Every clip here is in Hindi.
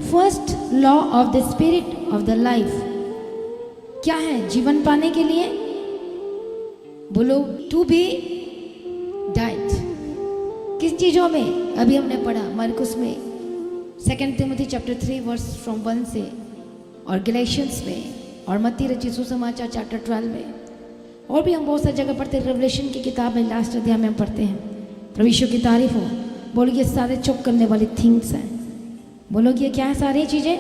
First law of the spirit of the life क्या है जीवन पाने के लिए? बोलो, टू बी डाइट। किस चीज़ों में? अभी हमने पढ़ा मरकुस में, 2 तिमोथी चैप्टर 3 वर्स फ्रॉम 1 से, और गैलेशियंस में, और मत्ती रचित सुसमाचार चैप्टर 12 में, और भी हम बहुत सारी जगह पढ़ते हैं। रेवलेशन की किताब में लास्ट अध्याय में हम पढ़ते हैं। प्रभु यीशु की तारीफ हो। बोलो, ये सारे चोक करने वाली थिंग्स हैं। बोलो, ये क्या है सारी चीज़ें?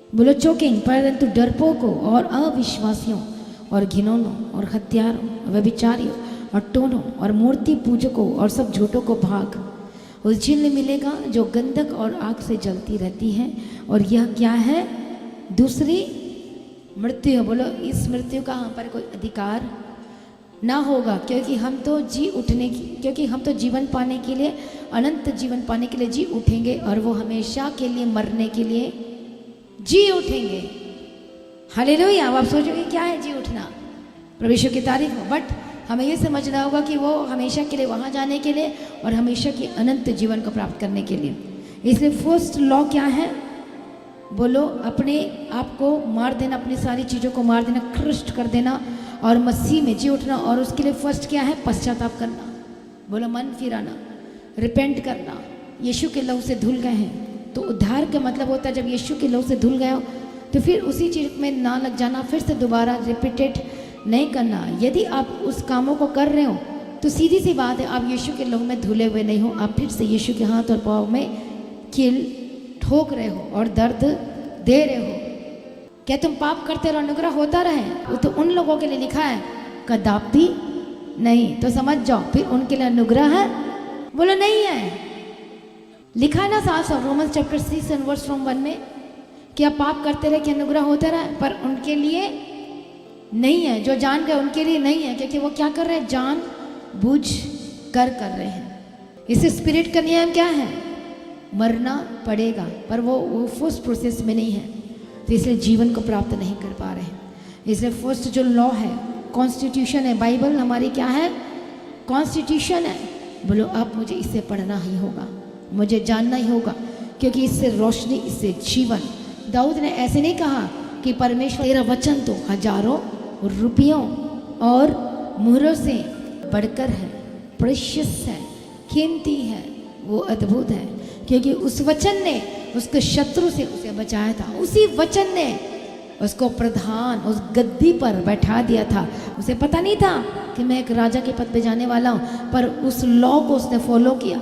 बोलो, चोकिंग, परंतु डरपोकों और अविश्वासियों और घिनौनों और हत्यारों, व्यभिचारियों और टोनों और मूर्ति पूजकों और सब झूठों को भाग उस चिन्ह मिलेगा जो गंधक और आग से जलती रहती है, और यह क्या है? दूसरी मृत्यु। बोलो, इस मृत्यु का हम पर कोई अधिकार ना होगा, क्योंकि हम तो क्योंकि हम तो जीवन पाने के लिए, अनंत जीवन पाने के लिए जी उठेंगे, और वो हमेशा के लिए मरने के लिए जी उठेंगे। हालेलुया। अब आप सोचोगे क्या है जी उठना? प्रभु यीशु की तारीफ हो। बट हमें ये समझना होगा कि वो हमेशा के लिए वहाँ जाने के लिए और हमेशा की अनंत जीवन को प्राप्त करने के लिए। इसलिए फर्स्ट लॉ क्या है? बोलो, अपने आप को मार देना, अपनी सारी चीज़ों को मार देना, क्रस्ट कर देना और मसीह में जी उठना। और उसके लिए फर्स्ट क्या है? पश्चाताप करना। बोलो, मन फिराना, रिपेंट करना। यीशु के लहू से धुल गए हैं तो उद्धार का मतलब होता है जब यीशु के लहू से धुल गए हो तो फिर उसी चीज़ में ना लग जाना, फिर से दोबारा रिपीटेड नहीं करना। यदि आप उस कामों को कर रहे हो तो सीधी सी बात है, आप यीशु के लहू में धुले हुए नहीं हो। आप फिर से यीशु के हाथ और पाँव में कील ठोक रहे हो और दर्द दे रहे हो। क्या तुम पाप करते रहो अनुग्रह होता रहे? वो तो उन लोगों के लिए लिखा है, कदापि नहीं। तो समझ जाओ, फिर उनके लिए अनुग्रह है? बोलो, नहीं है। लिखा है ना साफ साफ Romans chapter 6 and verse from 1 में कि आप पाप करते रहे कि अनुग्रह होता रहे, पर उनके लिए नहीं है। जो जान गए उनके लिए नहीं है, क्योंकि वो क्या कर रहे हैं? जान बूझ कर रहे हैं। इस स्पिरिट का नियम क्या है? मरना पड़ेगा, पर वो फर्स्ट प्रोसेस में नहीं है, तो इसलिए जीवन को प्राप्त नहीं कर पा रहे हैं। इसलिए फर्स्ट जो लॉ है, कॉन्स्टिट्यूशन है, बाइबल हमारी क्या है? कॉन्स्टिट्यूशन है। बोलो, अब मुझे इसे पढ़ना ही होगा, मुझे जानना ही होगा, क्योंकि इससे रोशनी, इससे जीवन। दाऊद ने ऐसे नहीं कहा कि परमेश्वर तेरा वचन तो हजारों रुपयों और मुहरों से बढ़कर है, प्रेशियस है, कीमती है, वो अद्भुत है, क्योंकि उस वचन ने उसके शत्रु से उसे बचाया था। उसी वचन ने उसको प्रधान, उस गद्दी पर बैठा दिया था। उसे पता नहीं था कि मैं एक राजा के पद पे जाने वाला हूँ, पर उस लॉ को उसने फॉलो किया।